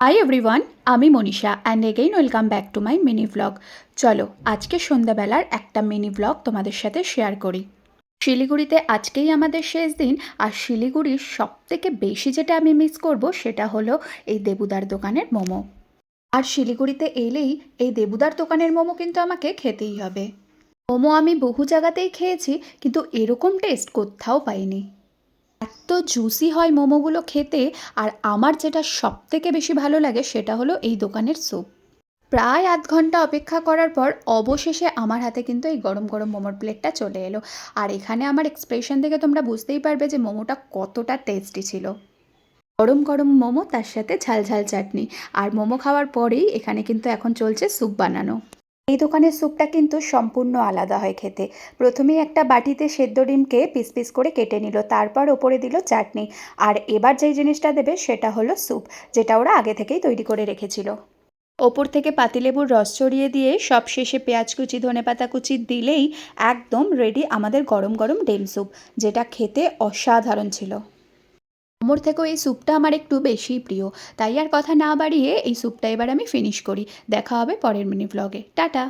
Hi everyone, আমি Manisha and again welcome back to my mini vlog. চলো আজকে সন্ধ্যাবেলার একটা মিনি ভ্লগ তোমাদের সাথে শেয়ার করি। শিলিগুড়িতে আজকেই আমাদের শেষ দিন, আর শিলিগুড়ির সবথেকে বেশি যেটা আমি মিস করব সেটা হলো এই দেবুদার দোকানের মোমো। আর শিলিগুড়িতে এলেই এই দেবুদার দোকানের মোমো কিন্তু আমাকে খেতেই হবে। মোমো আমি বহু জায়গাতেই খেয়েছি, কিন্তু এরকম টেস্ট কোথাও পাইনি। এত জুসি হয় মোমোগুলো খেতে। আর আমার যেটা সবথেকে বেশি ভালো লাগে সেটা হলো এই দোকানের স্যুপ। প্রায় আধ ঘন্টা অপেক্ষা করার পর অবশেষে আমার হাতে কিন্তু এই গরম গরম মোমোর প্লেটটা চলে এলো। আর এখানে আমার এক্সপ্রেশন থেকে তোমরা বুঝতেই পারবে যে মোমোটা কতটা টেস্টি ছিল। গরম গরম মোমো, তার সাথে ঝাল ঝাল চাটনি। আর মোমো খাওয়ার পরেই এখানে কিন্তু এখন চলছে স্যুপ বানানো। এই দোকানের স্যুপটা কিন্তু সম্পূর্ণ আলাদা হয় খেতে। প্রথমেই একটা বাটিতে সেদ্ধ ডিমকে পিস পিস করে কেটে নিল, তারপর ওপরে দিল চাটনি। আর এবার যেই জিনিসটা দেবে সেটা হলো স্যুপ, যেটা ওরা আগে থেকেই তৈরি করে রেখেছিল। ওপর থেকে পাতিলেবুর রস ছড়িয়ে দিয়ে সবশেষে পেঁয়াজ কুচি, ধনেপাতা কুচি দিলেই একদম রেডি আমাদের গরম গরম ডিম স্যুপ, যেটা খেতে অসাধারণ ছিল। মোমোর থেকেও এই স্যুপটা আমার একটু বেশিই প্রিয়। তাই আর কথা না বাড়িয়ে এই স্যুপটা এবার আমি ফিনিশ করি। দেখা হবে পরের মিনি ভ্লগে। টাটা।